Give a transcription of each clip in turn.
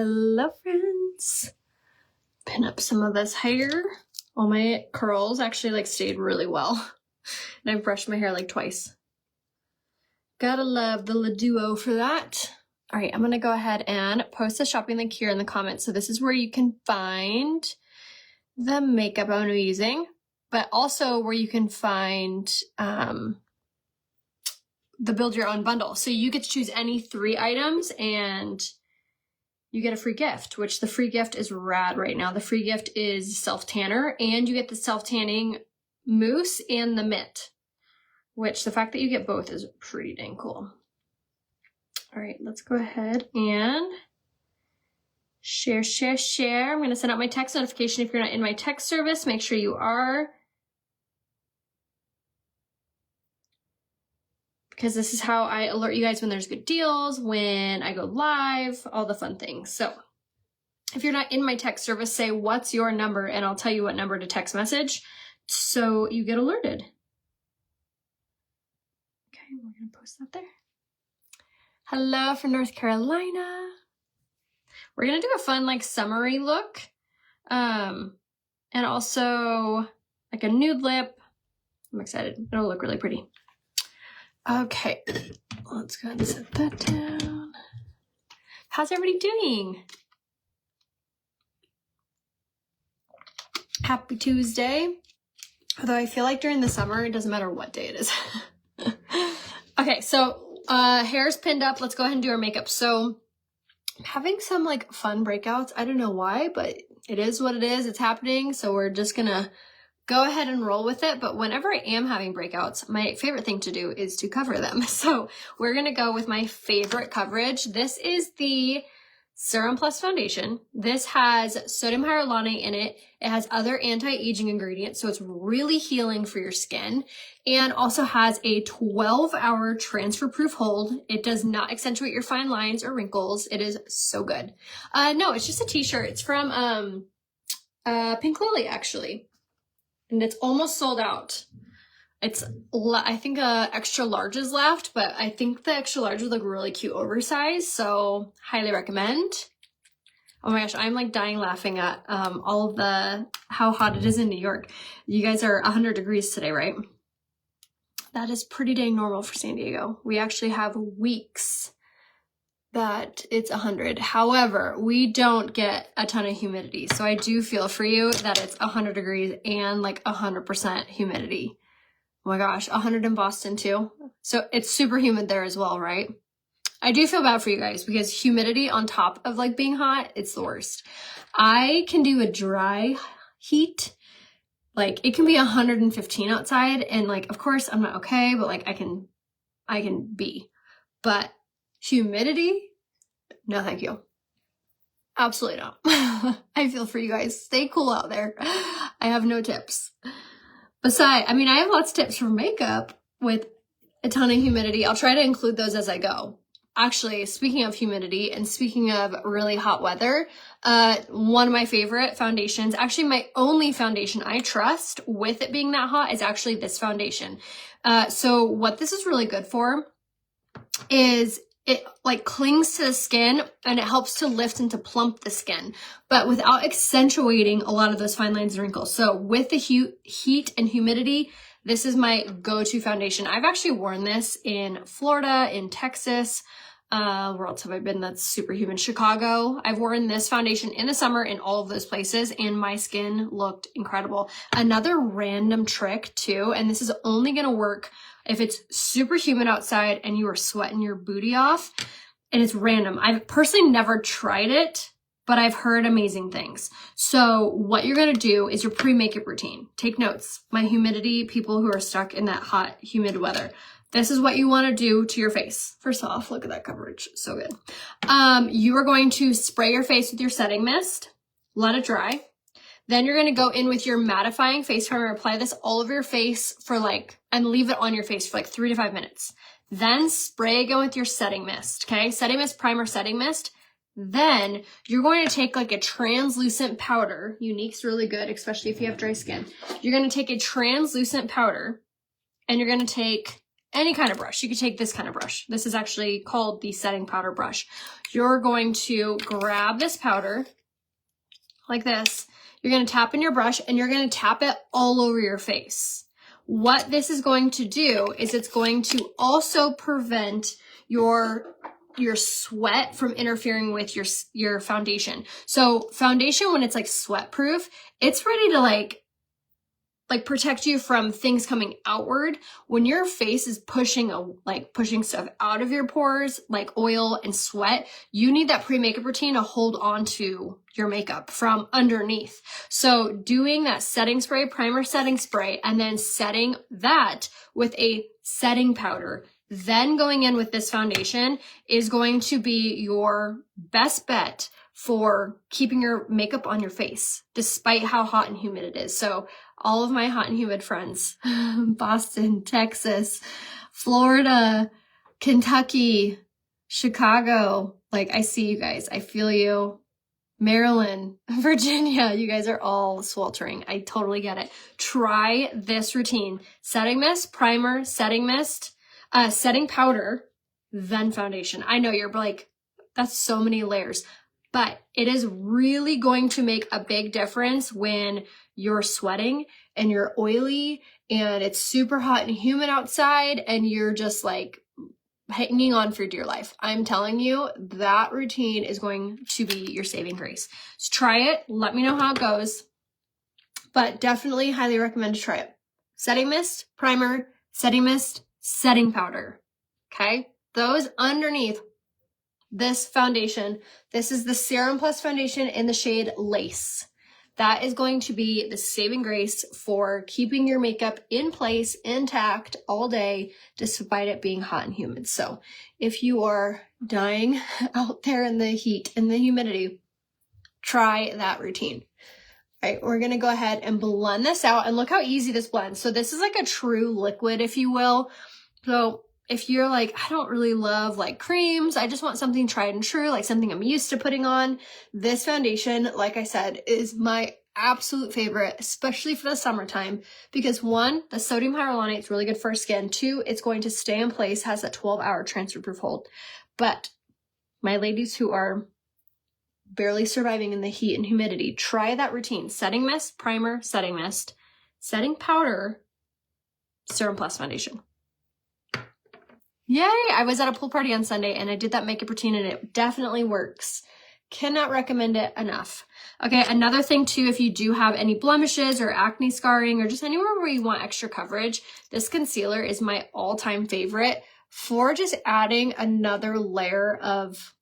Hello friends. Pin up some of this hair. All my curls actually like stayed really well. And I've brushed my hair like twice. Gotta love the Duo for that. All right, I'm gonna go ahead and post a shopping link here in the comments. So this is where you can find the makeup I'm using, but also where you can find the build your own bundle. So you get to choose any 3 items and you get a free gift, which the free gift is rad right now. The free gift is self-tanner, and you get the self-tanning mousse and the mitt, which the fact that you get both is pretty dang cool. All right, let's go ahead and share. I'm gonna send out my text notification. If you're not in my text service, make sure you are, because this is how I alert you guys when there's good deals, when I go live, all the fun things. So if you're not in my text service, say, what's your number? And I'll tell you what number to text message so you get alerted. Okay, we're gonna post that there. Hello from North Carolina. We're gonna do a fun like summery look. And also like a nude lip. I'm excited, it'll look really pretty. Okay, let's go ahead and set that down. How's everybody doing? Happy Tuesday. Although I feel like during the summer, it doesn't matter what day it is. Okay, so hair's pinned up. Let's go ahead and do our makeup. So I'm having some like fun breakouts. I don't know why, but it is what it is. It's happening. So we're just gonna go ahead and roll with it. But whenever I am having breakouts, my favorite thing to do is to cover them. So we're going to go with my favorite coverage. This is the Serum Plus Foundation. This has sodium hyaluronate in it. It has other anti-aging ingredients, so it's really healing for your skin, and also has a 12-hour transfer-proof hold. It does not accentuate your fine lines or wrinkles. It is so good. No, it's just a t-shirt. It's from Pink Lily, actually. And it's almost sold out. It's, I think extra large is left, but I think the extra large would look really cute oversized, so highly recommend. Oh my gosh, I'm like dying laughing at all of how hot it is in New York. You guys are 100 degrees today, right? That is pretty dang normal for San Diego. We actually have weeks that it's 100. However, we don't get a ton of humidity. So I do feel for you that it's 100 degrees and like 100% humidity. Oh my gosh, 100 in Boston too. So it's super humid there as well, right? I do feel bad for you guys because humidity on top of like being hot, it's the worst. I can do a dry heat. Like it can be 115 outside and like, of course I'm not okay, but like I can be, but humidity? No, thank you. Absolutely not. I feel for you guys. Stay cool out there. I have no tips. Besides, I mean, I have lots of tips for makeup with a ton of humidity. I'll try to include those as I go. Actually, speaking of humidity and speaking of really hot weather, one of my favorite foundations, actually my only foundation I trust with it being that hot is actually this foundation. So what this is really good for is it like clings to the skin and it helps to lift and to plump the skin, but without accentuating a lot of those fine lines and wrinkles. So with the heat and humidity, this is my go-to foundation. I've actually worn this in Florida, in Texas. Where else have I been that's super humid? Chicago. I've worn this foundation in the summer in all of those places and my skin looked incredible. Another random trick too, and this is only gonna work if it's super humid outside and you are sweating your booty off, and it's random. I've personally never tried it, but I've heard amazing things. So what you're gonna do is your pre-makeup routine. Take notes. My humidity people who are stuck in that hot, humid weather. This is what you wanna do to your face. First off, look at that coverage, so good. You are going to spray your face with your setting mist, let it dry. Then you're gonna go in with your mattifying face primer, apply this all over your face for like, and leave it on your face for like 3 to 5 minutes. Then spray again with your setting mist, okay? Setting mist, primer, setting mist. Then you're going to take like a translucent powder. Unique's really good, especially if you have dry skin. You're gonna take a translucent powder and you're gonna take any kind of brush. You could take this kind of brush. This is actually called the setting powder brush. You're going to grab this powder like this. You're going to tap in your brush and you're going to tap it all over your face. What this is going to do is it's going to also prevent your sweat from interfering with your foundation. So foundation, when it's like sweat proof, it's ready to like protect you from things coming outward. When your face is pushing stuff out of your pores, like oil and sweat, you need that pre-makeup routine to hold on to your makeup from underneath. So doing that setting spray, primer setting spray, and then setting that with a setting powder, then going in with this foundation is going to be your best bet for keeping your makeup on your face, despite how hot and humid it is. So all of my hot and humid friends, Boston, Texas, Florida, Kentucky, Chicago, like I see you guys, I feel you. Maryland, Virginia, you guys are all sweltering. I totally get it. Try this routine. Setting mist, primer, setting mist, setting powder, then foundation. I know you're like, that's so many layers, but it is really going to make a big difference when you're sweating and you're oily and it's super hot and humid outside and you're just like hanging on for dear life. I'm telling you, that routine is going to be your saving grace. So try it. Let me know how it goes, but definitely highly recommend to try it. Setting mist, primer, setting mist, setting powder. Okay. Those underneath this foundation. This is the Serum Plus foundation in the shade Lace. That is going to be the saving grace for keeping your makeup in place, intact all day, despite it being hot and humid. So if you are dying out there in the heat and the humidity, try that routine. All right, we're gonna go ahead and blend this out, and look how easy this blends. So this is like a true liquid, if you will. So if you're like, I don't really love like creams, I just want something tried and true, like something I'm used to putting on, this foundation, like I said, is my absolute favorite, especially for the summertime, because one, the sodium hyaluronate is really good for our skin. Two, it's going to stay in place, has a 12-hour transfer proof hold. But my ladies who are barely surviving in the heat and humidity, try that routine. Setting mist, primer, setting mist, setting powder, Serum Plus foundation. Yay! I was at a pool party on Sunday and I did that makeup routine and it definitely works. Cannot recommend it enough. Okay, another thing too, if you do have any blemishes or acne scarring or just anywhere where you want extra coverage, this concealer is my all-time favorite for just adding another layer of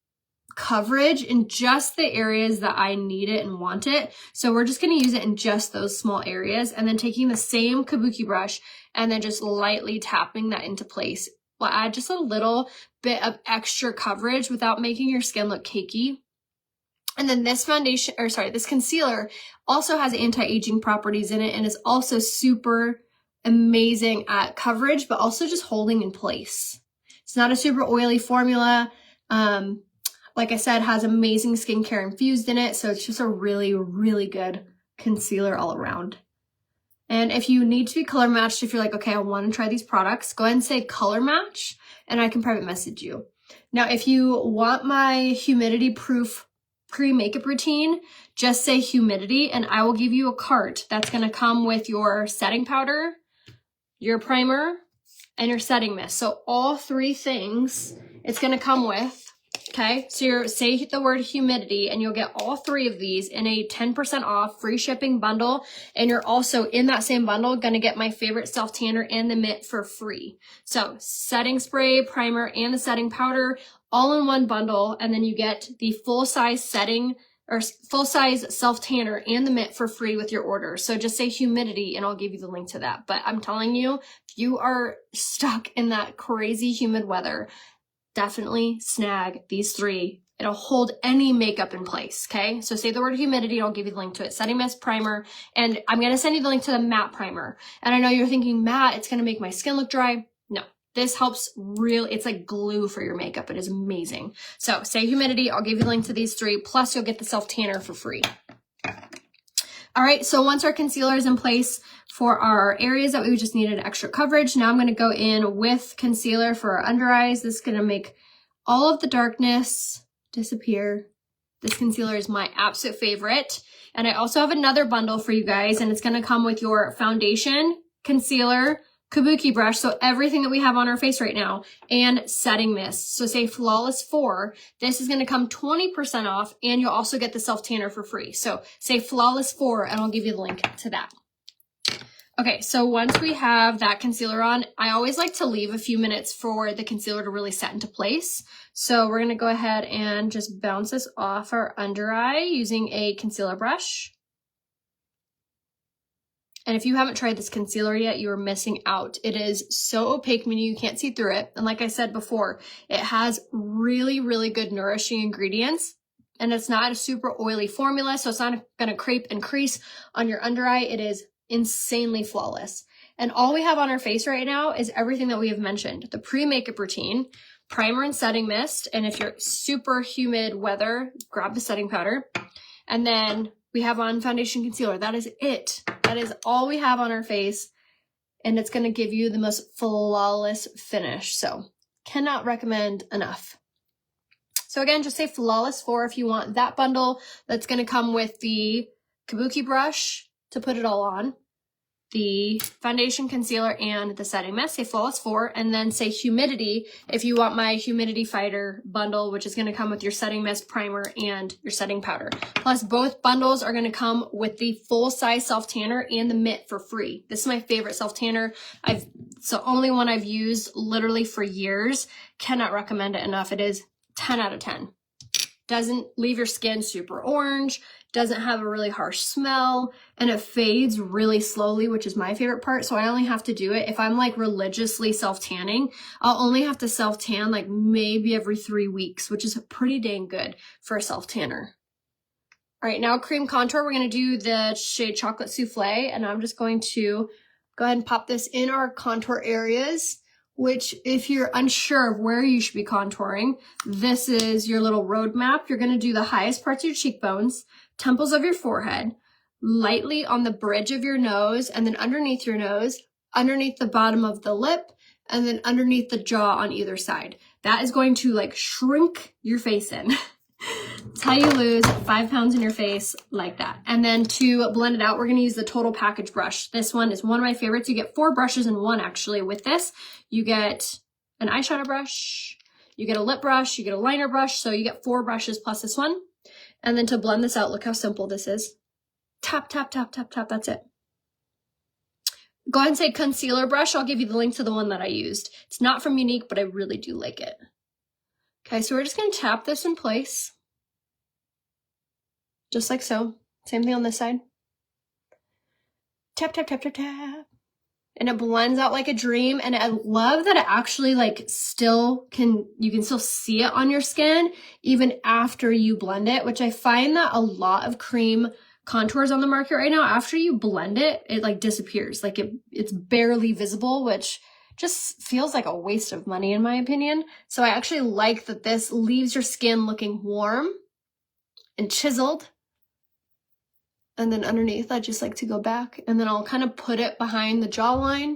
coverage in just the areas that I need it and want it. So we're just going to use it in just those small areas, and then taking the same kabuki brush and then just lightly tapping that into place. Will add just a little bit of extra coverage without making your skin look cakey. And then this this concealer also has anti-aging properties in it and is also super amazing at coverage, but also just holding in place. It's not a super oily formula. Like I said, has amazing skincare infused in it. So it's just a really, really good concealer all around. And if you need to be color matched, if you're like, okay, I want to try these products, go ahead and say color match and I can private message you. Now, if you want my humidity proof pre-makeup routine, just say humidity and I will give you a cart that's going to come with your setting powder, your primer, and your setting mist. So all three things it's going to come with. Okay, so you say the word humidity and you'll get all three of these in a 10% off free shipping bundle. And you're also in that same bundle going to get my favorite self tanner and the mitt for free. So setting spray, primer, and the setting powder all in one bundle. And then you get the full size setting or full size self tanner and the mitt for free with your order. So just say humidity and I'll give you the link to that. But I'm telling you, if you are stuck in that crazy humid weather, definitely snag these three. It'll hold any makeup in place, okay? So say the word humidity, I'll give you the link to it. Setting mist, primer, and I'm gonna send you the link to the matte primer. And I know you're thinking, matte, it's gonna make my skin look dry. No, this helps it's like glue for your makeup. It is amazing. So say humidity, I'll give you the link to these three, plus you'll get the self tanner for free. All right, so once our concealer is in place for our areas that we just needed extra coverage, now I'm gonna go in with concealer for our under eyes. This is gonna make all of the darkness disappear. This concealer is my absolute favorite. And I also have another bundle for you guys, and it's gonna come with your foundation, concealer, kabuki brush, so everything that we have on our face right now, and setting mist. So say Flawless 4, this is gonna come 20% off, and you'll also get the self-tanner for free. So say Flawless 4, and I'll give you the link to that. Okay, so once we have that concealer on, I always like to leave a few minutes for the concealer to really set into place. So we're gonna go ahead and just bounce this off our under eye using a concealer brush. And if you haven't tried this concealer yet, you are missing out. It is so opaque, meaning you can't see through it. And like I said before, it has really, really good nourishing ingredients. And it's not a super oily formula, so it's not gonna crepe and crease on your under eye. It is insanely flawless. And all we have on our face right now is everything that we have mentioned. The pre-makeup routine, primer and setting mist. And if you're super humid weather, grab the setting powder. And then we have on foundation concealer. That is it. That is all we have on our face. And it's going to give you the most flawless finish. So cannot recommend enough. So again, just say Flawless 4 if you want that bundle. That's going to come with the kabuki brush to put it all on, the foundation, concealer, and the setting mist. Say Flawless 4, and then say Humidity if you want my Humidity Fighter bundle, which is going to come with your setting mist, primer, and your setting powder. Plus, both bundles are going to come with the full-size self-tanner and the mitt for free. This is my favorite self-tanner. It's the only one I've used literally for years. Cannot recommend it enough. It is 10 out of 10. Doesn't leave your skin super orange, doesn't have a really harsh smell, and it fades really slowly, which is my favorite part. So I only have to do it if I'm like religiously self-tanning. I'll only have to self-tan like maybe every 3 weeks, which is pretty dang good for a self-tanner. All right, now cream contour. We're gonna do the shade Chocolate Souffle, and I'm just going to go ahead and pop this in our contour areas, which if you're unsure of where you should be contouring, this is your little roadmap. You're gonna do the highest parts of your cheekbones, temples of your forehead, lightly on the bridge of your nose, and then underneath your nose, underneath the bottom of the lip, and then underneath the jaw on either side. That is going to like shrink your face in. It's how you lose 5 pounds in your face like that. And then to blend it out, we're gonna use the Total Package brush. This one is one of my favorites. You get 4 brushes in one actually with this. You get an eyeshadow brush, you get a lip brush, you get a liner brush, so you get 4 brushes plus this one. And then to blend this out, look how simple this is. Tap, tap, tap, tap, tap, that's it. Go ahead and say concealer brush. I'll give you the link to the one that I used. It's not from Unique, but I really do like it. Okay, so we're just gonna tap this in place. Just like so. Same thing on this side. Tap, tap, tap, tap, tap. And it blends out like a dream. And I love that it actually like you can still see it on your skin even after you blend it, which I find that a lot of cream contours on the market right now, after you blend it, it like disappears. Like it's barely visible, which just feels like a waste of money in my opinion. So I actually like that this leaves your skin looking warm and chiseled. And then underneath, I just like to go back, and then I'll kind of put it behind the jawline,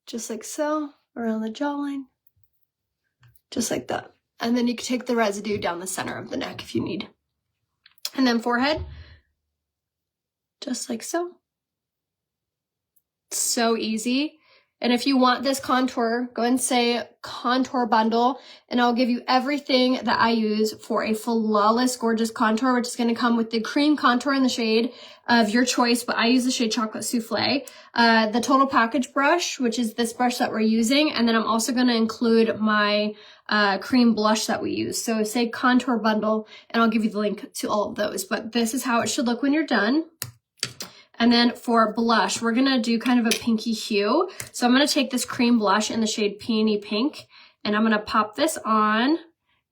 just like so, around the jawline, just like that. And then you can take the residue down the center of the neck if you need. And then forehead, just like so. So easy. And if you want this contour, go and say contour bundle, and I'll give you everything that I use for a flawless, gorgeous contour, which is going to come with the cream contour in the shade of your choice, but I use the shade Chocolate Souffle, the Total Package brush, which is this brush that we're using, and then I'm also going to include my cream blush that we use. So say contour bundle, and I'll give you the link to all of those, but this is how it should look when you're done. And then for blush, we're gonna do kind of a pinky hue. So I'm gonna take this cream blush in the shade Peony Pink, and I'm gonna pop this on, and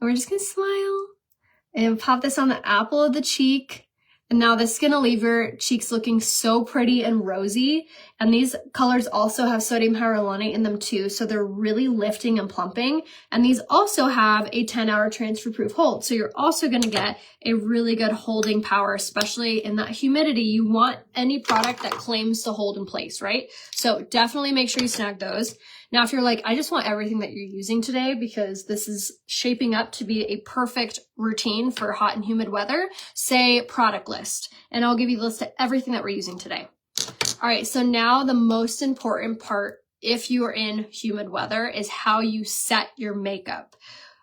we're just gonna smile, and pop this on the apple of the cheek, And now this is gonna leave your cheeks looking so pretty and rosy. And these colors also have sodium hyaluronate in them too, so they're really lifting and plumping. And these also have a 10-hour transfer-proof hold. So you're also gonna get a really good holding power, especially in that humidity. You want any product that claims to hold in place, right? So definitely make sure you snag those. Now, if you're like, I just want everything that you're using today because this is shaping up to be a perfect routine for hot and humid weather, say product list, and I'll give you the list of everything that we're using today. All right, so now the most important part, if you are in humid weather, is how you set your makeup.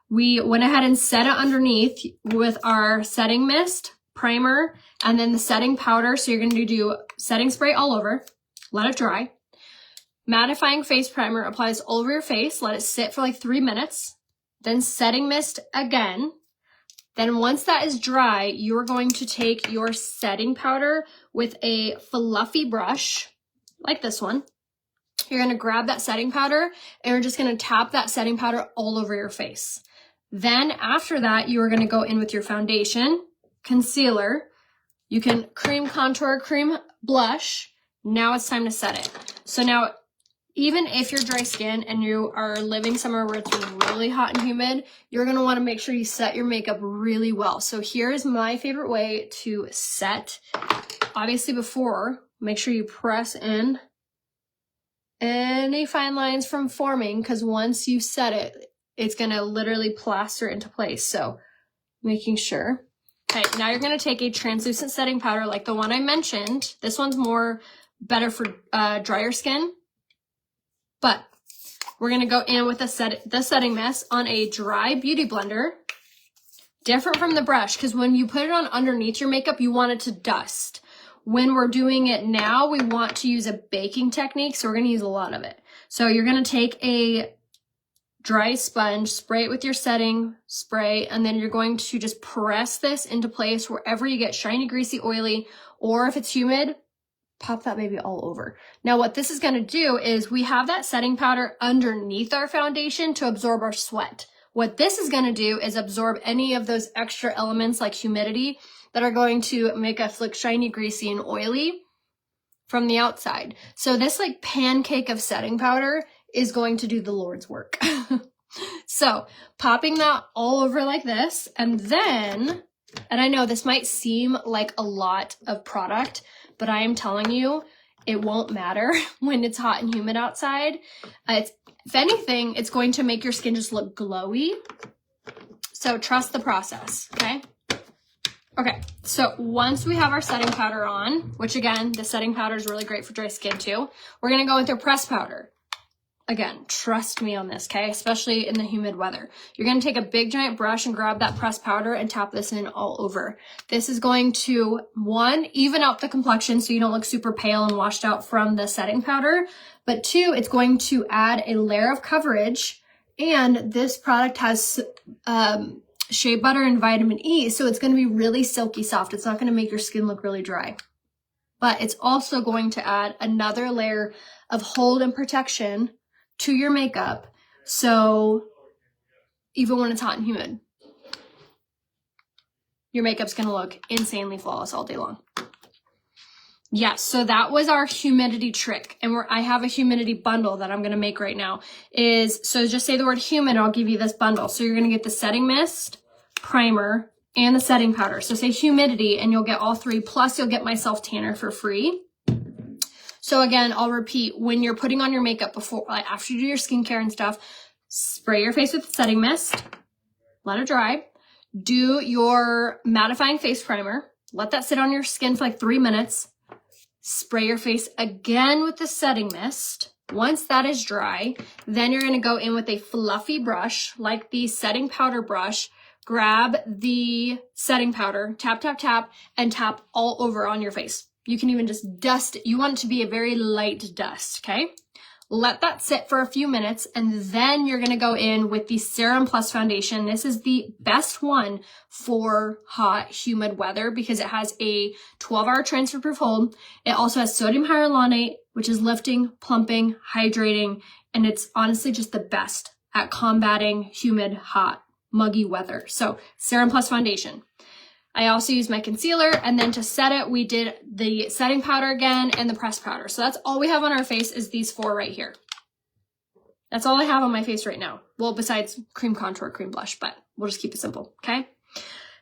We went ahead and set it underneath with our setting mist, primer, and then the setting powder. So you're gonna do setting spray all over, let it dry. Mattifying face primer applies all over your face. Let it sit for like 3 minutes. Then setting mist again. Then once that is dry, you're going to take your setting powder with a fluffy brush, like this one. You're going to grab that setting powder and you're just going to tap that setting powder all over your face. Then after that, you are going to go in with your foundation, concealer. You can cream contour, cream blush. Now it's time to set it. So now, even if you're dry skin and you are living somewhere where it's really hot and humid, you're gonna wanna make sure you set your makeup really well. So here's my favorite way to set. Obviously before, make sure you press in any fine lines from forming, because once you set it, it's gonna literally plaster into place. So making sure. Okay, now you're gonna take a translucent setting powder like the one I mentioned. This one's better for drier skin. But we're going to go in with the setting mist on a dry beauty blender. Different from the brush, because when you put it on underneath your makeup, you want it to dust. When we're doing it now, we want to use a baking technique, so we're going to use a lot of it. So you're going to take a dry sponge, spray it with your setting spray, and then you're going to just press this into place wherever you get shiny, greasy, oily, or if it's humid, pop that baby all over. Now what this is going to do is we have that setting powder underneath our foundation to absorb our sweat. What this is going to do is absorb any of those extra elements like humidity that are going to make us look shiny, greasy, and oily from the outside. So this like pancake of setting powder is going to do the Lord's work. So popping that all over like this, and then, and I know this might seem like a lot of product, but I am telling you, it won't matter when it's hot and humid outside. If anything, it's going to make your skin just look glowy. So trust the process, okay? Okay, so once we have our setting powder on, which again, the setting powder is really great for dry skin too, we're gonna go with our pressed powder. Again, trust me on this, okay? Especially in the humid weather. You're gonna take a big giant brush and grab that pressed powder and tap this in all over. This is going to, one, even out the complexion so you don't look super pale and washed out from the setting powder. But two, it's going to add a layer of coverage. And this product has shea butter and vitamin E, so it's gonna be really silky soft. It's not gonna make your skin look really dry. But it's also going to add another layer of hold and protection to your makeup, so even when it's hot and humid, your makeup's gonna look insanely flawless all day long. Yes, so that was our humidity trick, and I have a humidity bundle that I'm gonna make right now. So just say the word humid, I'll give you this bundle. So you're gonna get the setting mist, primer, and the setting powder. So say humidity, and you'll get all three, plus you'll get my self tanner for free. So again, I'll repeat, when you're putting on your makeup after you do your skincare and stuff, spray your face with the setting mist, let it dry, do your mattifying face primer, let that sit on your skin for like 3 minutes, spray your face again with the setting mist. Once that is dry, then you're gonna go in with a fluffy brush, like the setting powder brush, grab the setting powder, tap, tap, tap, and tap all over on your face. You can even just dust it. You want it to be a very light dust, okay? Let that sit for a few minutes, and then you're gonna go in with the Serum Plus foundation. This is the best one for hot, humid weather because it has a 12-hour transfer-proof hold. It also has sodium hyaluronate, which is lifting, plumping, hydrating, and it's honestly just the best at combating humid, hot, muggy weather. So Serum Plus foundation. I also used my concealer, and then to set it, we did the setting powder again and the pressed powder. So that's all we have on our face is these 4 right here. That's all I have on my face right now. Well, besides cream contour, cream blush, but we'll just keep it simple, okay?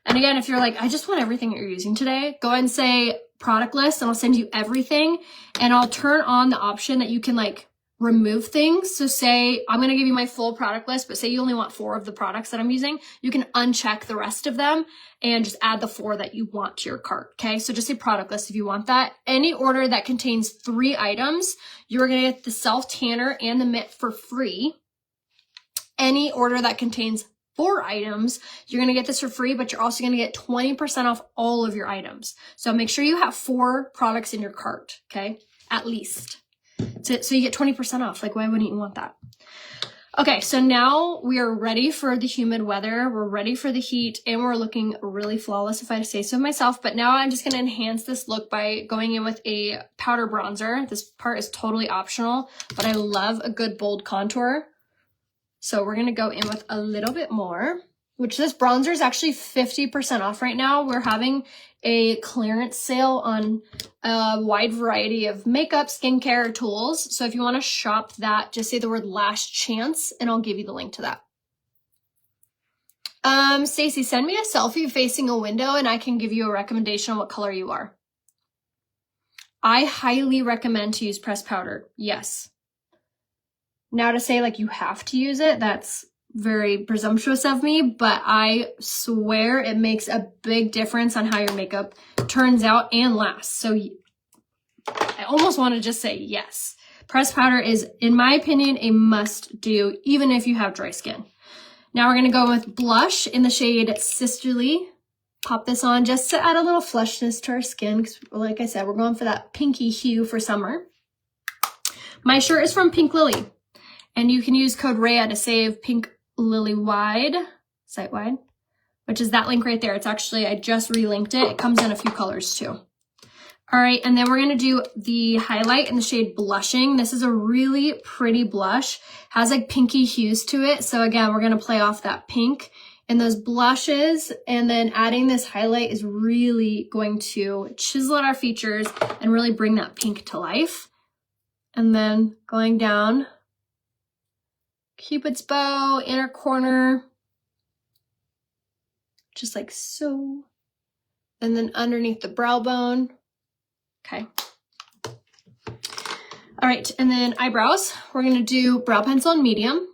And again, if you're like, I just want everything that you're using today, go ahead and say product list, and I'll send you everything, and I'll turn on the option that you can like remove things. So say I'm going to give you my full product list, but say you only want 4 of the products that I'm using, you can uncheck the rest of them and just add the 4 that you want to your cart. Okay. So just say product list if you want that. Any order that contains 3 items, you're going to get the self tanner and the mitt for free. Any order that contains 4 items, you're going to get this for free, but you're also going to get 20% off all of your items. So make sure you have 4 products in your cart. Okay. At least. So you get 20% off. Like, why wouldn't you want that? Okay, so now we are ready for the humid weather. We're ready for the heat, and we're looking really flawless, if I say so myself. But now I'm just going to enhance this look by going in with a powder bronzer. This part is totally optional, but I love a good bold contour. So we're going to go in with a little bit more, which this bronzer is actually 50% off right now. We're having a clearance sale on a wide variety of makeup, skincare, tools. So if you want to shop that, just say the word last chance and I'll give you the link to that. Stacy, send me a selfie facing a window and I can give you a recommendation on what color you are. I highly recommend to use pressed powder. Yes. Now to say like you have to use it, that's very presumptuous of me, but I swear it makes a big difference on how your makeup turns out and lasts. So I almost want to just say yes. Pressed powder is, in my opinion, a must do, even if you have dry skin. Now we're going to go with blush in the shade Sisterly. Pop this on just to add a little flushness to our skin, because like I said, we're going for that pinky hue for summer. My shirt is from Pink Lily, and you can use code Raya to save Pink Lily wide, site wide, which is that link right there. It's actually, I just relinked it. It comes in a few colors too. All right, and then we're gonna do the highlight in the shade Blushing. This is a really pretty blush, has like pinky hues to it. So again, we're gonna play off that pink in those blushes, and then adding this highlight is really going to chisel out our features and really bring that pink to life. And then going down, Cupid's bow, inner corner, just like so. And then underneath the brow bone. Okay. All right, and then eyebrows. We're gonna do brow pencil in medium.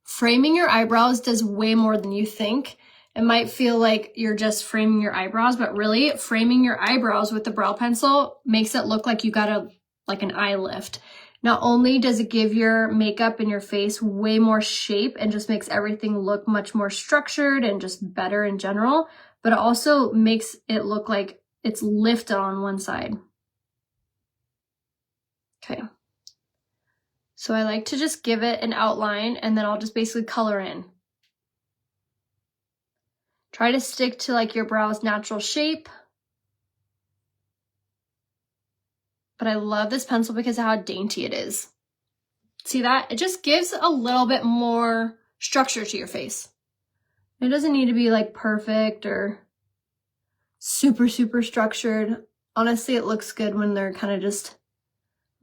Framing your eyebrows does way more than you think. It might feel like you're just framing your eyebrows, but really framing your eyebrows with the brow pencil makes it look like you got like an eye lift. Not only does it give your makeup and your face way more shape and just makes everything look much more structured and just better in general, but it also makes it look like it's lifted on one side. Okay. So I like to just give it an outline and then I'll just basically color in. Try to stick to like your brow's natural shape. But I love this pencil because of how dainty it is. See that? It just gives a little bit more structure to your face. It doesn't need to be like perfect or super, super structured. Honestly, it looks good when they're kind of just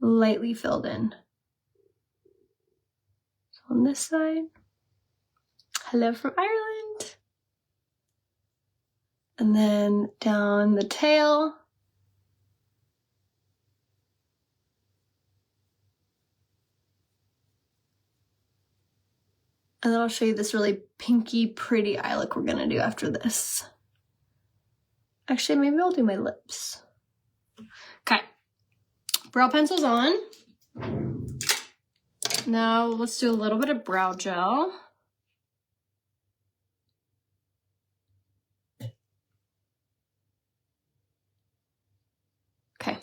lightly filled in. So on this side, hello from Ireland. And then down the tail. And then I'll show you this really pinky, pretty eye look we're gonna do after this. Actually, maybe I'll do my lips. Okay, brow pencil's on. Now let's do a little bit of brow gel. Okay.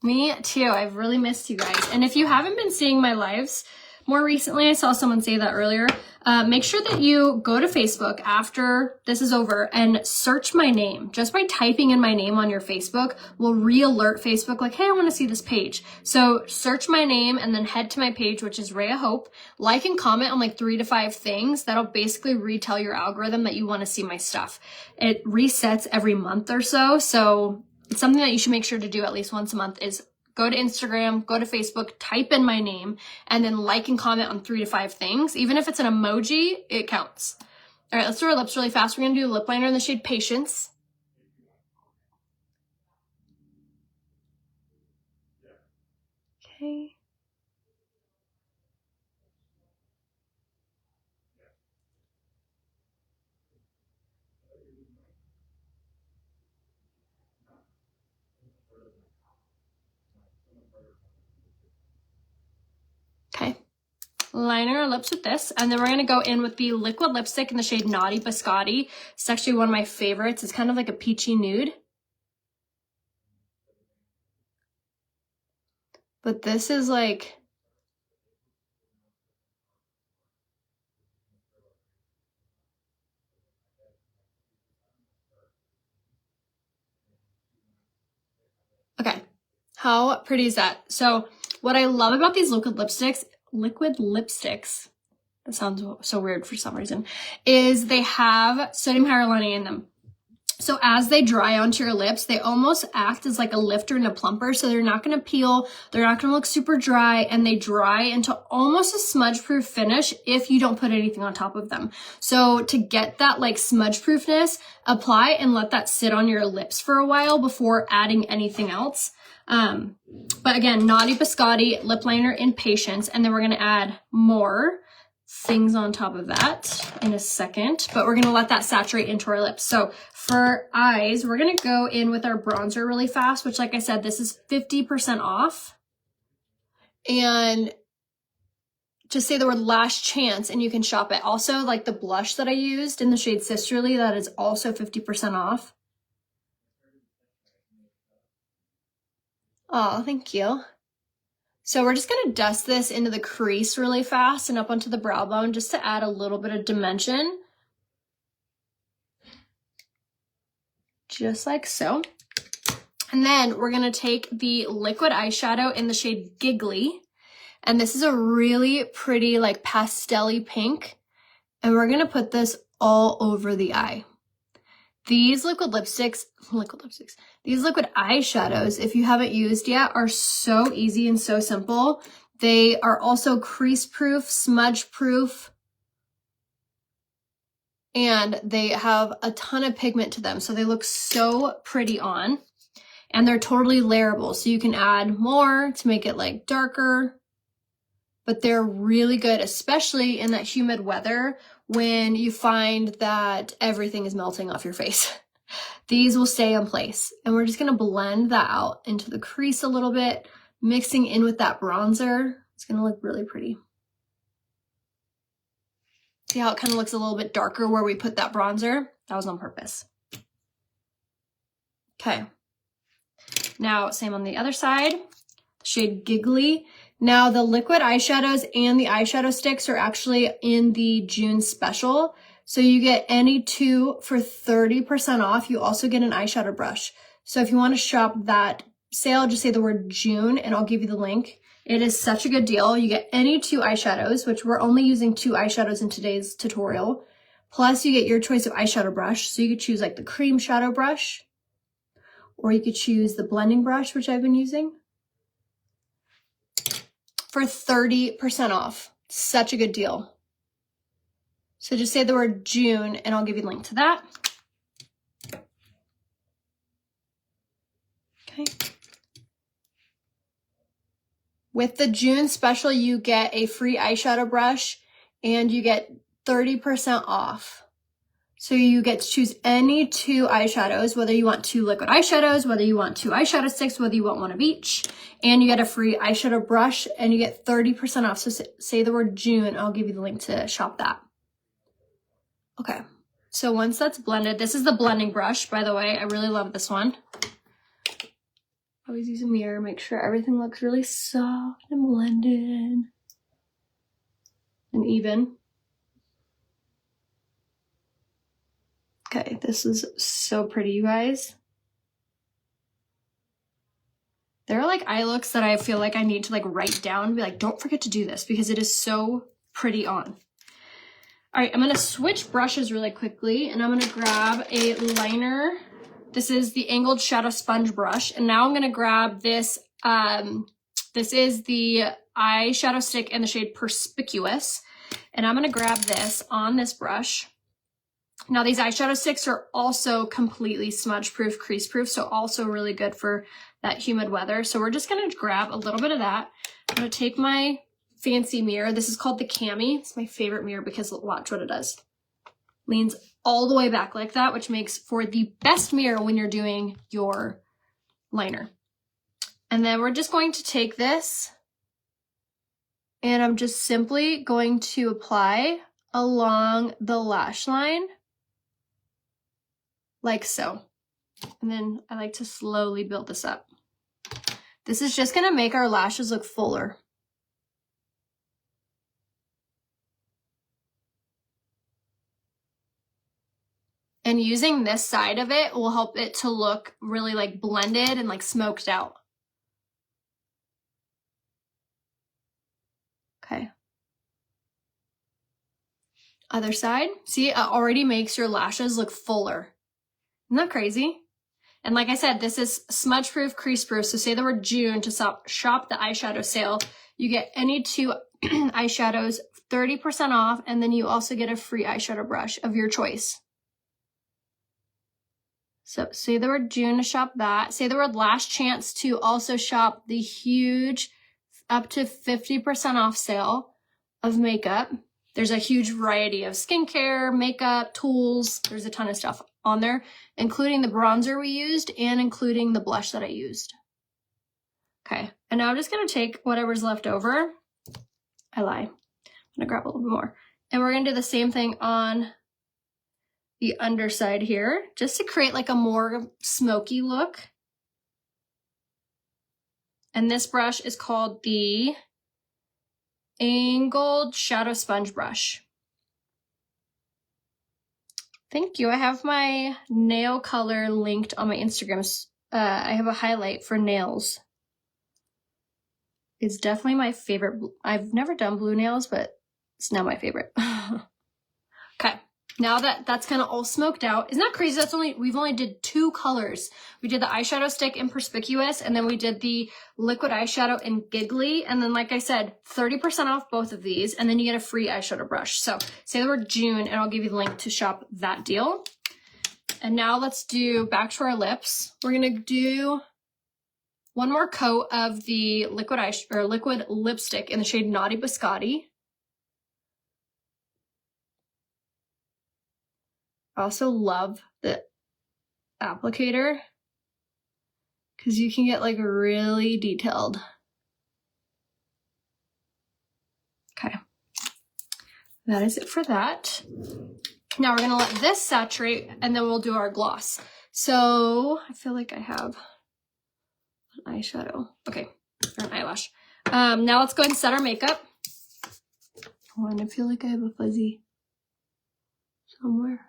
Me too, I've really missed you guys. And if you haven't been seeing my lives, more recently. I saw someone say that earlier. Make sure that you go to Facebook after this is over and search my name. Just by typing in my name on your Facebook will re-alert Facebook like, hey, I want to see this page. So search my name and then head to my page, which is RayaHope. Like and comment on like 3 to 5 things. That'll basically retell your algorithm that you want to see my stuff. It resets every month or so. So it's something that you should make sure to do at least once a month is go to Instagram, go to Facebook, type in my name, and then like and comment on 3 to 5 things. Even if it's an emoji, it counts. All right, let's do our lips really fast. We're going to do a lip liner in the shade Patience. Okay. Okay. Lining our lips with this, and then we're going to go in with the liquid lipstick in the shade Naughty Biscotti. It's actually one of my favorites. It's kind of like a peachy nude. But this is like... Okay, how pretty is that? So what I love about these liquid lipsticks, that sounds so weird for some reason, is they have sodium hyaluronate in them. So as they dry onto your lips, they almost act as like a lifter and a plumper. So they're not going to peel, they're not going to look super dry, and they dry into almost a smudge-proof finish if you don't put anything on top of them. So to get that like smudge-proofness, apply and let that sit on your lips for a while before adding anything else. But again, Naughty Biscotti lip liner in Patience, and then we're going to add more things on top of that in a second, but we're going to let that saturate into our lips. So for eyes, we're going to go in with our bronzer really fast, which like I said, this is 50% off. And just say the word Last Chance and you can shop it. Also, like the blush that I used in the shade Sisterly, that is also 50% off. Oh, thank you. So we're just going to dust this into the crease really fast and up onto the brow bone just to add a little bit of dimension. Just like so. And then we're going to take the liquid eyeshadow in the shade Giggly. And this is a really pretty like pastel-y pink. And we're going to put this all over the eye. These liquid eyeshadows, if you haven't used yet, are so easy and so simple. They are also crease proof, smudge proof, and they have a ton of pigment to them. So they look so pretty on, and they're totally layerable. So you can add more to make it like darker, but they're really good, especially in that humid weather when you find that everything is melting off your face. These will stay in place. And we're just going to blend that out into the crease a little bit, mixing in with that bronzer. It's going to look really pretty. See how it kind of looks a little bit darker where we put that bronzer? That was on purpose. Okay. Now, same on the other side, shade Giggly. Now, the liquid eyeshadows and the eyeshadow sticks are actually in the June special. So you get any 2 for 30% off. You also get an eyeshadow brush. So if you want to shop that sale, just say the word June and I'll give you the link. It is such a good deal. You get any 2 eyeshadows, which we're only using 2 eyeshadows in today's tutorial. Plus you get your choice of eyeshadow brush. So you could choose like the cream shadow brush, or you could choose the blending brush, which I've been using, for 30% off. Such a good deal. So just say the word June and I'll give you a link to that. Okay. With the June special, you get a free eyeshadow brush and you get 30% off. So you get to choose any 2 eyeshadows, whether you want 2 liquid eyeshadows, whether you want 2 eyeshadow sticks, whether you want one of each, and you get a free eyeshadow brush and you get 30% off. So say the word June, I'll give you the link to shop that. Okay, so once that's blended, this is the blending brush, by the way. I really love this one. Always use a mirror, make sure everything looks really soft and blended. and even. Okay, this is so pretty, you guys. There are like eye looks that I feel like I need to like write down and be like, don't forget to do this because it is so pretty on. All right, I'm gonna switch brushes really quickly and I'm gonna grab a liner. This is the angled shadow sponge brush. And now I'm gonna grab this, this is the eyeshadow stick in the shade Perspicuous. And I'm gonna grab this on this brush. Now these eyeshadow sticks are also completely smudge proof, crease proof, so also really good for that humid weather. So we're just gonna grab a little bit of that. I'm gonna take my fancy mirror. This is called the Cami. It's my favorite mirror because watch what it does. Leans all the way back like that, which makes for the best mirror when you're doing your liner. And then we're just going to take this and I'm just simply going to apply along the lash line like so. And then I like to slowly build this up. This is just gonna make our lashes look fuller. And using this side of it will help it to look really like blended and like smoked out. Okay. Other side. See, it already makes your lashes look fuller. Isn't that crazy? And like I said, this is smudge proof, crease proof. So say the word June to shop the eyeshadow sale. You get any 2 eyeshadows 30% off, and then you also get a free eyeshadow brush of your choice. So say the word June to shop that. Say the word Last Chance to also shop the huge up to 50% off sale of makeup. There's a huge variety of skincare, makeup, tools. There's a ton of stuff on there, including the bronzer we used and including the blush that I used. Okay, and now I'm just gonna take whatever's left over. I lie. I'm gonna grab a little bit more. And we're gonna do the same thing on the underside here, just to create like a more smoky look. And this brush is called the Angled Shadow Sponge Brush. Thank you. I have my nail color linked on my Instagram. I have a highlight for nails. It's definitely my favorite. I've never done blue nails, but it's now my favorite. Okay. Now that that's kind of all smoked out, isn't that crazy? We've only did 2 colors. We did the eyeshadow stick in Perspicuous, and then we did the liquid eyeshadow in Giggly. And then, like I said, 30% off both of these, and then you get a free eyeshadow brush. So say the word June, and I'll give you the link to shop that deal. And now let's do back to our lips. We're gonna do one more coat of the liquid lipstick in the shade Naughty Biscotti. I also love the applicator because you can get like really detailed. Okay, that is it for that. Now we're gonna let this saturate and then we'll do our gloss. So I feel like I have an eyeshadow. Okay, or an eyelash. Now let's go ahead and set our makeup. Oh, and I feel like I have a fuzzy somewhere.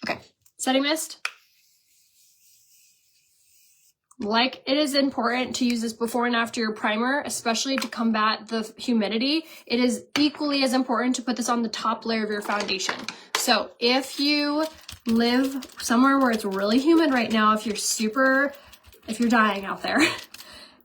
Okay, setting mist. Like, it is important to use this before and after your primer, especially to combat the humidity. It is equally as important to put this on the top layer of your foundation. So if you live somewhere where it's really humid right now, if you're dying out there,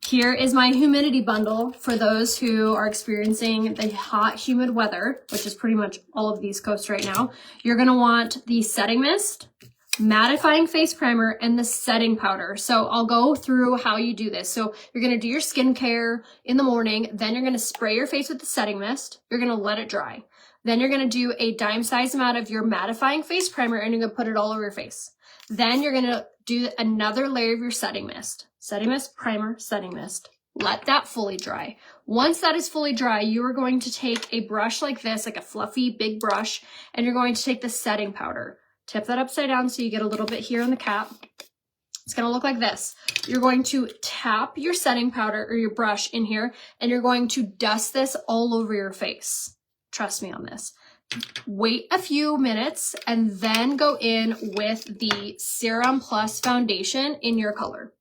here is my humidity bundle for those who are experiencing the hot, humid weather, which is pretty much all of the East Coast right now. You're gonna want the setting mist, mattifying face primer, and the setting powder. So I'll go through how you do this. So you're gonna do your skincare in the morning, then you're gonna spray your face with the setting mist, you're gonna let it dry. Then you're gonna do a dime-sized amount of your mattifying face primer and you're gonna put it all over your face. Then you're gonna do another layer of your setting mist. Setting mist, primer, setting mist. Let that fully dry. Once that is fully dry, you are going to take a brush like this, like a fluffy big brush, and you're going to take the setting powder. Tip that upside down so you get a little bit here on the cap. It's gonna look like this. You're going to tap your setting powder or your brush in here, and you're going to dust this all over your face. Trust me on this. Wait a few minutes and then go in with the Serum Plus foundation in your color.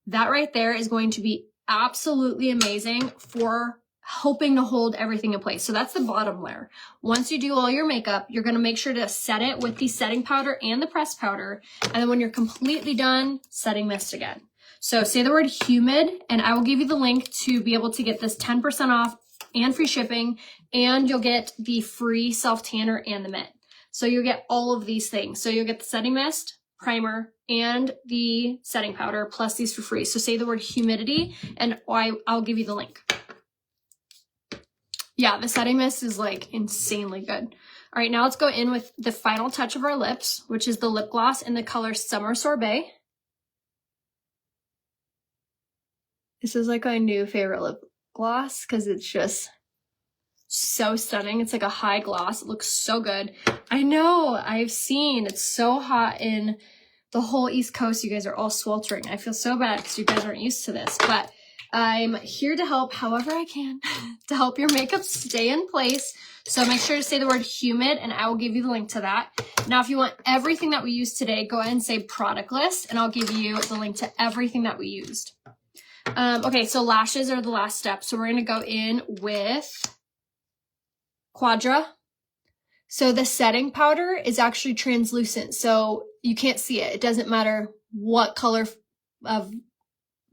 That right there is going to be absolutely amazing for helping to hold everything in place. So that's the bottom layer. Once you do all your makeup, you're going to make sure to set it with the setting powder and the pressed powder. And then when you're completely done, setting mist again. So say the word humid, and I will give you the link to be able to get this 10% off and free shipping, and you'll get the free self tanner and the mitt. So you'll get all of these things. So you'll get the setting mist, primer, and the setting powder, plus these for free. So say the word humidity, and I'll give you the link. Yeah, the setting mist is like insanely good. All right, now let's go in with the final touch of our lips, which is the lip gloss in the color Summer Sorbet. This is like my new favorite lip gloss because it's just so stunning. It's like a high gloss. It looks so good. I know, I've seen it's so hot in the whole East Coast. You guys are all sweltering. I feel so bad because you guys aren't used to this, but I'm here to help however I can to help your makeup stay in place. So make sure to say the word humid, and I will give you the link to that. Now, if you want everything that we used today, go ahead and say product list, and I'll give you the link to everything that we used. Okay, so lashes are the last step. So we're going to go in with Quadra. So the setting powder is actually translucent, so you can't see it. It doesn't matter what color of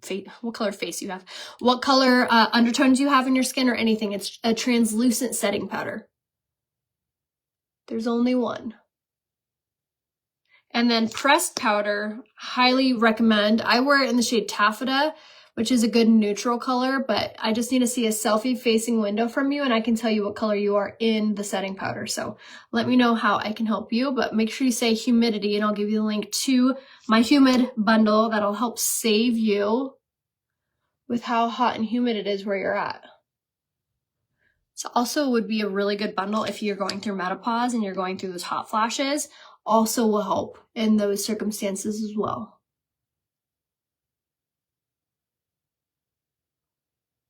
face you have, what color undertones you have in your skin or anything. It's a translucent setting powder. There's only one. And then pressed powder, highly recommend. I wear it in the shade Taffeta, which is a good neutral color, but I just need to see a selfie facing window from you and I can tell you what color you are in the setting powder. So let me know how I can help you, but make sure you say humidity, and I'll give you the link to my Humid bundle that'll help save you with how hot and humid it is where you're at. So also would be a really good bundle if you're going through menopause and you're going through those hot flashes. Also will help in those circumstances as well.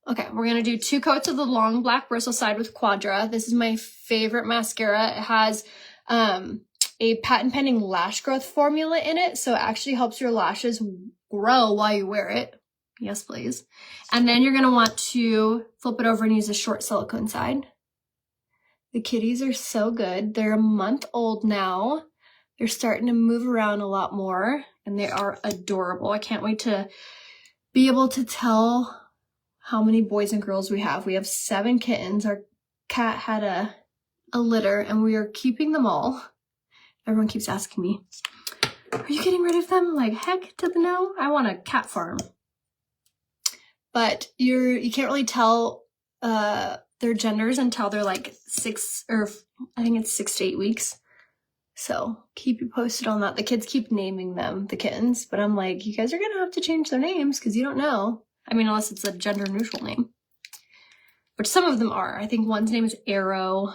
Okay, we're gonna do 2 coats of the long black bristle side with Quadra. This is my favorite mascara. It has a patent pending lash growth formula in it, so it actually helps your lashes grow while you wear it. Yes, please. And then you're gonna want to flip it over and use a short silicone side. The kitties are so good. They're a month old now. They're starting to move around a lot more, and they are adorable. I can't wait to be able to tell how many boys and girls we have. We have 7 kittens. Our cat had a litter, and we are keeping them all. Everyone keeps asking me, are you getting rid of them? Like, heck to the no. I want a cat farm. But you can't really tell their genders until they're like 6, or I think it's 6 to 8 weeks. So keep you posted on that. The kids keep naming them the kittens, but I'm like, you guys are gonna have to change their names because you don't know. I mean, unless it's a gender neutral name, which some of them are. I think one's name is Arrow.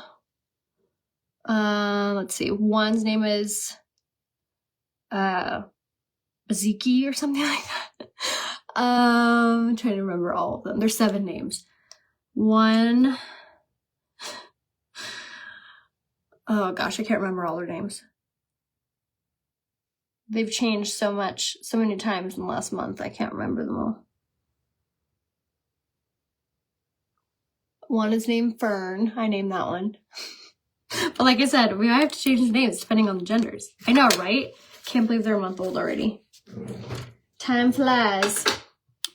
Let's see. One's name is Ziki or something like that. I'm trying to remember all of them. There's 7 names. One. Oh gosh, I can't remember all their names. They've changed so much, so many times in the last month. I can't remember them all. One is named Fern. I named that one. But like I said, we might have to change the names depending on the genders. I know, right? Can't believe they're a month old already. Time flies.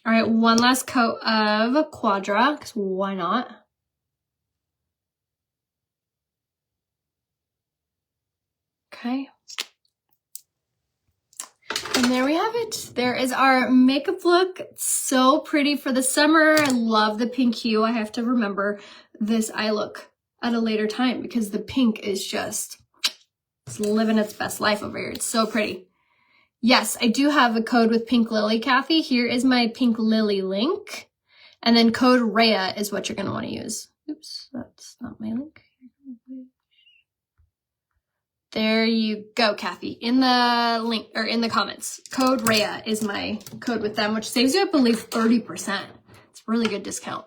All right, one last coat of Quadra, because why not? Okay. And there we have it. There is our makeup look. It's so pretty for the summer. I love the pink hue. I have to remember this eye look at a later time because the pink is just, it's living its best life over here. It's so pretty. Yes, I do have a code with Pink Lily, Kathy. Here is my Pink Lily link. And then code Raya is what you're going to want to use. Oops, that's not my link. There you go, Kathy. In the link or in the comments, code Raya is my code with them, which saves you, I believe, 30%. It's a really good discount.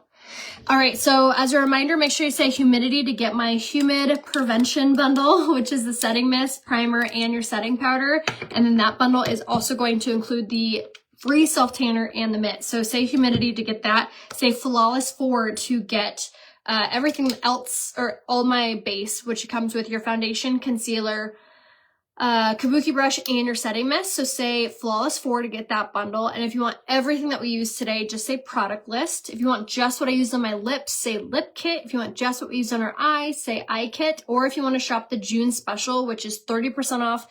All right, so as a reminder, make sure you say humidity to get my humid prevention bundle, which is the setting mist, primer, and your setting powder. And then that bundle is also going to include the free self tanner and the mitt. So say humidity to get that. Say flawless 4 to get everything else, or all my base, which comes with your foundation, concealer, kabuki brush, and your setting mist. So say flawless 4 to get that bundle. And if you want everything that we use today, just say product list. If you want just what I used on my lips, say lip kit. If you want just what we used on our eyes, say eye kit. Or if you want to shop the June special, which is 30% off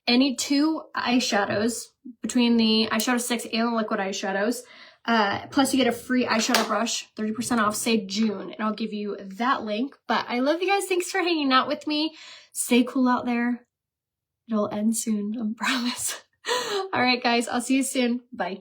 any 2 eyeshadows between the eyeshadow sticks and the liquid eyeshadows. Plus you get a free eyeshadow brush, 30% off, say June, and I'll give you that link. But I love you guys. Thanks for hanging out with me. Stay cool out there. It'll end soon, I promise. All right, guys, I'll see you soon. Bye.